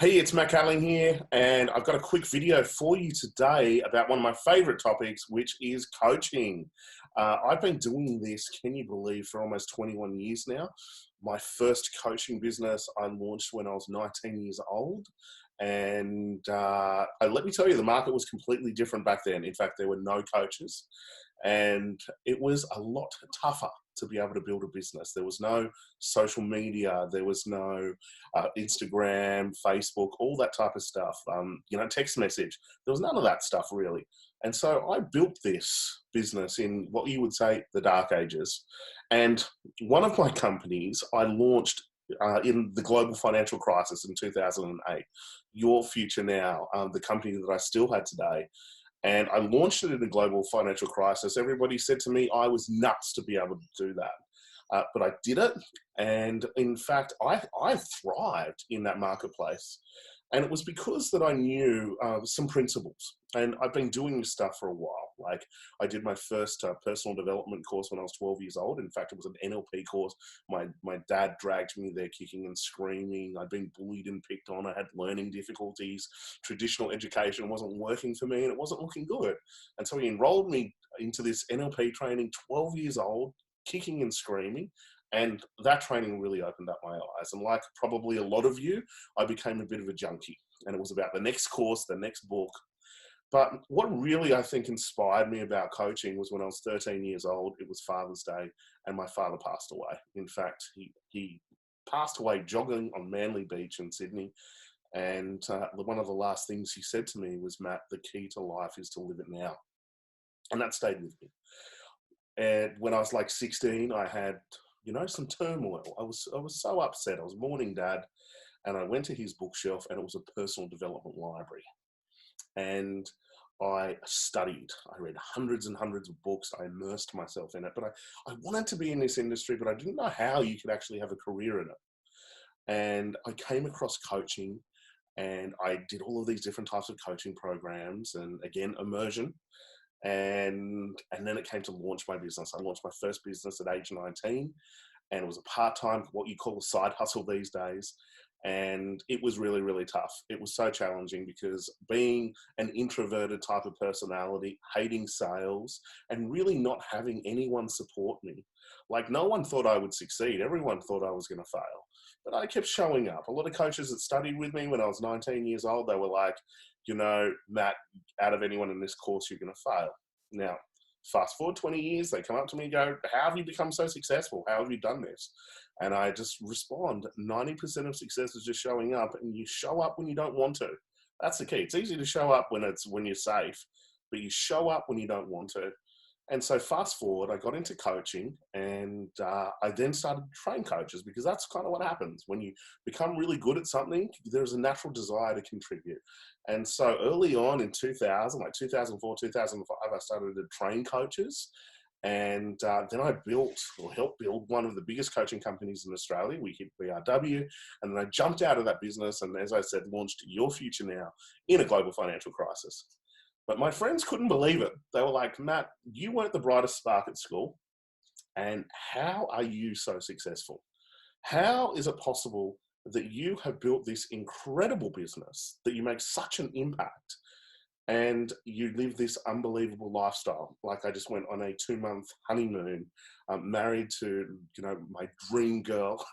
Hey, it's Catling here, and I've got a quick video for you today about one of my favorite topics, which is coaching. I've been doing this, can you believe, for almost 21 years now. My first coaching business I launched when I was 19 years old. And let me tell you, the market was completely different back then. In fact, there were no coaches, and it was a lot tougher to be able to build a business. There was no social media, there was no Instagram, Facebook, all that type of stuff. Text message. There was none of that stuff really. And so I built this business in what you would say the dark ages. And one of my companies I launched in the global financial crisis in 2008. Your Future Now, the company that I still had today. And I launched it in a global financial crisis. Everybody said to me I was nuts to be able to do that. But I did it. And in fact, I thrived in that marketplace. And it was because that I knew some principles. And I've been doing this stuff for a while. Like I did my first personal development course when I was 12 years old. In fact, it was an NLP course. My dad dragged me there kicking and screaming. I'd been bullied and picked on. I had learning difficulties. Traditional education wasn't working for me and it wasn't looking good. And so he enrolled me into this NLP training, 12 years old, kicking and screaming. And that training really opened up my eyes. And like probably a lot of you, I became a bit of a junkie. And it was about the next course, the next book. But what really, I think, inspired me about coaching was when I was 13 years old. It was Father's Day, and my father passed away. In fact, he passed away jogging on Manly Beach in Sydney. And one of the last things he said to me was, "Matt, the key to life is to live it now." And that stayed with me. And when I was like 16, I had some turmoil. I was so upset. I was mourning dad, and I went to his bookshelf, and it was a personal development library. And I studied. I read hundreds and hundreds of books. I immersed myself in it. But I wanted to be in this industry, but I didn't know how you could actually have a career in it. And I came across coaching, and I did all of these different types of coaching programs, and again, immersion. And then it came to launch my business. I launched my first business at age 19, and it was a part-time, what you call a side hustle these days. And it was really, really tough. It was so challenging because being an introverted type of personality, hating sales, and really not having anyone support me. Like no one thought I would succeed. Everyone thought I was going to fail. But I kept showing up. A lot of coaches that studied with me when I was 19 years old, they were like, Matt, out of anyone in this course, you're going to fail. Now, fast forward 20 years, they come up to me and go, "How have you become so successful? How have you done this?" And I just respond, 90% of success is just showing up, and you show up when you don't want to. That's the key. It's easy to show up when you're safe, but you show up when you don't want to. And so fast forward, I got into coaching, and I then started to train coaches, because that's kind of what happens. When you become really good at something, there's a natural desire to contribute. And so early on in 2000, like 2004, 2005, I started to train coaches. And then I helped build one of the biggest coaching companies in Australia. We hit BRW, and then I jumped out of that business and, as I said, launched Your Future Now in a global financial crisis. But my friends couldn't believe it. They were like, "Matt, you weren't the brightest spark at school. And how are you so successful? How is it possible that you have built this incredible business, that you make such an impact, and you live this unbelievable lifestyle?" Like I just went on a 2-month honeymoon, married to my dream girl,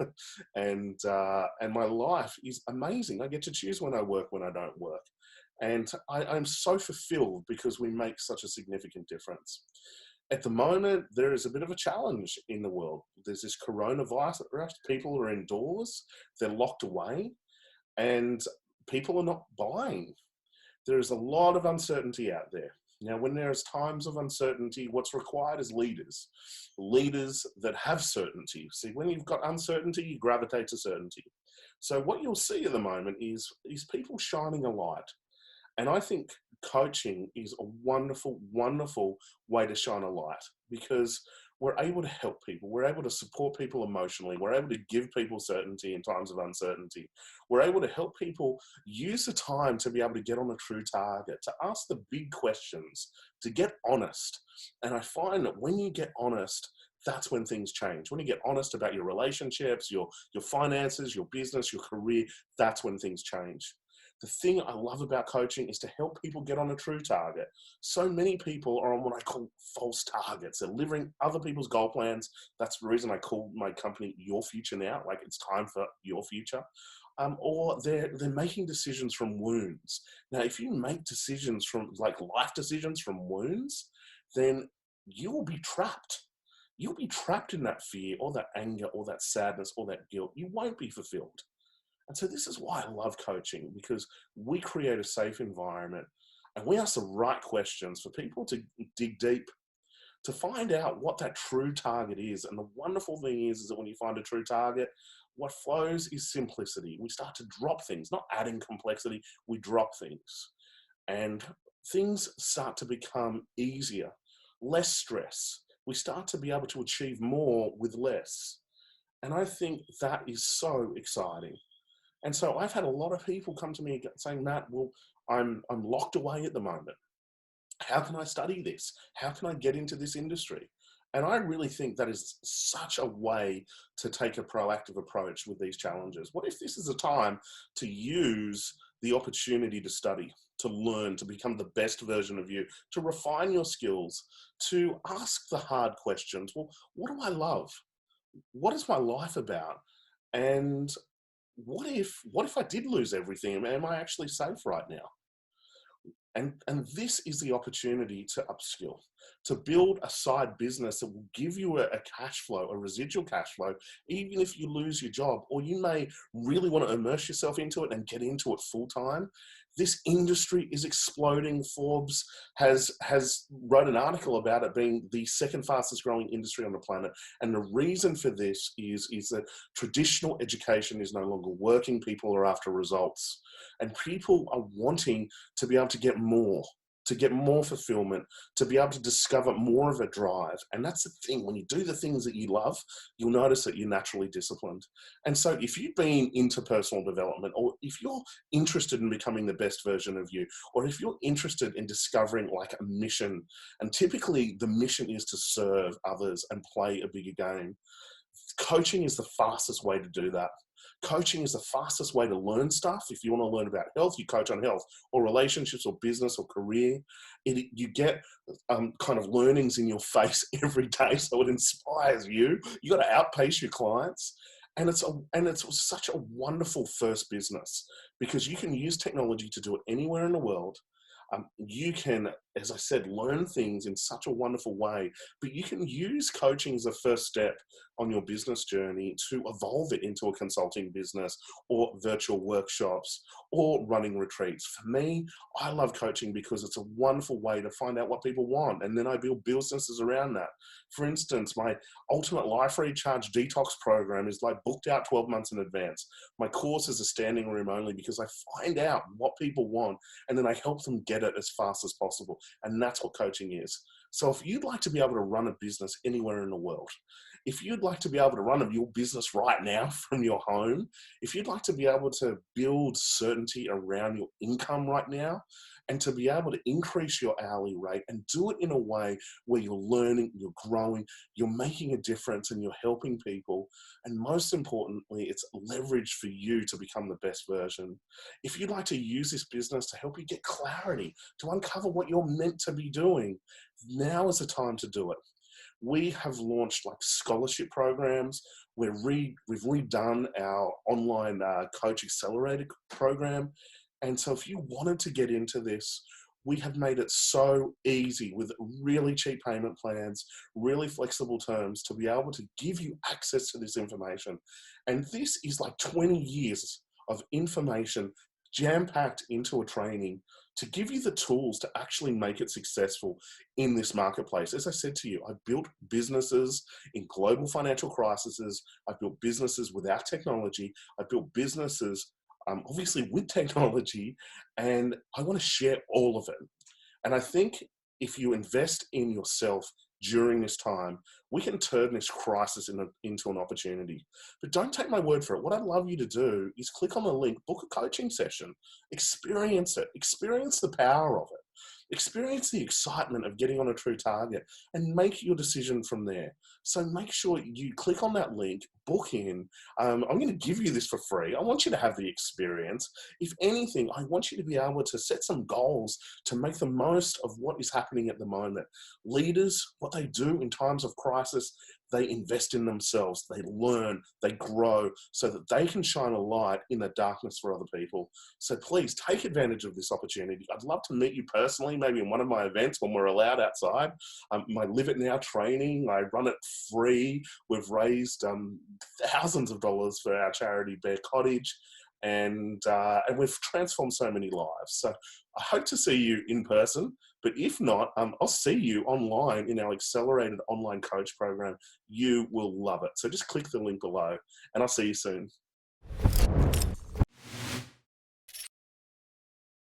and my life is amazing. I get to choose when I work, when I don't work. And I'm so fulfilled because we make such a significant difference. At the moment, there is a bit of a challenge in the world. There's this coronavirus. People are indoors, they're locked away, and people are not buying. There is a lot of uncertainty out there. Now, when there's times of uncertainty, what's required is leaders that have certainty. See, when you've got uncertainty, you gravitate to certainty. So what you'll see at the moment is people shining a light. And I think coaching is a wonderful, wonderful way to shine a light, because we're able to help people. We're able to support people emotionally. We're able to give people certainty in times of uncertainty. We're able to help people use the time to be able to get on a true target, to ask the big questions, to get honest. And I find that when you get honest, that's when things change. When you get honest about your relationships, your finances, your business, your career, that's when things change. The thing I love about coaching is to help people get on a true target. So many people are on what I call false targets. They're living other people's goal plans. That's the reason I call my company Your Future Now. Like, it's time for your future. Or they're making decisions from wounds. Now, if you make decisions from, like, life decisions from wounds, then you will be trapped. You'll be trapped in that fear or that anger or that sadness or that guilt. You won't be fulfilled. And so this is why I love coaching, because we create a safe environment and we ask the right questions for people to dig deep, to find out what that true target is. And the wonderful thing is that when you find a true target, what flows is simplicity. We start to drop things, not adding complexity, we drop things. And things start to become easier, less stress. We start to be able to achieve more with less. And I think that is so exciting. And so I've had a lot of people come to me saying, Matt, well, I'm locked away at the moment. How can I study this? How can I get into this industry? And I really think that is such a way to take a proactive approach with these challenges. What if this is a time to use the opportunity to study, to learn, to become the best version of you, to refine your skills, to ask the hard questions? Well, what do I love? What is my life about? And what if I did lose everything? Am I actually safe right now? And this is the opportunity to upskill, to build a side business that will give you a cash flow, a residual cash flow, even if you lose your job, or you may really want to immerse yourself into it and get into it full time. This industry is exploding. Forbes has wrote an article about it being the second fastest growing industry on the planet. And the reason for this is that traditional education is no longer working. People are after results. And people are wanting to be able to get more fulfillment, to be able to discover more of a drive. And that's the thing. When you do the things that you love, you'll notice that you're naturally disciplined. And so if you've been into personal development, or if you're interested in becoming the best version of you, or if you're interested in discovering like a mission, and typically the mission is to serve others and play a bigger game, coaching is the fastest way to do that. Coaching is the fastest way to learn stuff. If you want to learn about health, you coach on health, or relationships, or business, or career. You get kind of learnings in your face every day, so it inspires you. You got to outpace your clients. And it's such a wonderful first business, because you can use technology to do it anywhere in the world. You can, as I said, learn things in such a wonderful way, but you can use coaching as a first step on your business journey to evolve it into a consulting business, or virtual workshops, or running retreats. For me, I love coaching because it's a wonderful way to find out what people want, and then I build businesses around that. For instance, my Ultimate Life Recharge Detox program is like booked out 12 months in advance. My course is a standing room only, because I find out what people want, and then I help them get it as fast as possible. And that's what coaching is. So if you'd like to be able to run a business anywhere in the world, if you'd like to be able to run your business right now from your home, if you'd like to be able to build certainty around your income right now, and to be able to increase your hourly rate and do it in a way where you're learning, you're growing, you're making a difference, and you're helping people, and most importantly, it's leverage for you to become the best version. If you'd like to use this business to help you get clarity, to uncover what you're meant to be doing, now is the time to do it. We have launched like scholarship programs. We've redone our online coach accelerator program. And so if you wanted to get into this, we have made it so easy with really cheap payment plans, really flexible terms, to be able to give you access to this information. And this is like 20 years of information jam-packed into a training to give you the tools to actually make it successful in this marketplace. As I said to you, I've built businesses in global financial crises. I've built businesses without technology. I've built businesses obviously with technology, and I want to share all of it. And I think if you invest in yourself during this time, we can turn this crisis into an opportunity. But don't take my word for it. What I'd love you to do is click on the link, book a coaching session, experience it, experience the power of it. experience the excitement of getting on a true target, and make your decision from there. So make sure you click on that link, book in. I'm going to give you this for free. I want you to have the experience. If anything, I want you to be able to set some goals to make the most of what is happening at the moment. Leaders, what they do in times of crisis, they invest in themselves, they learn, they grow so that they can shine a light in the darkness for other people. So please take advantage of this opportunity. I'd love to meet you personally, maybe in one of my events when we're allowed outside. My Live It Now training, I run it free. We've raised thousands of dollars for our charity, Bear Cottage. And we've transformed so many lives. So I hope to see you in person, but if not, I'll see you online in our accelerated online coach program. You will love it. So just click the link below and I'll see you soon.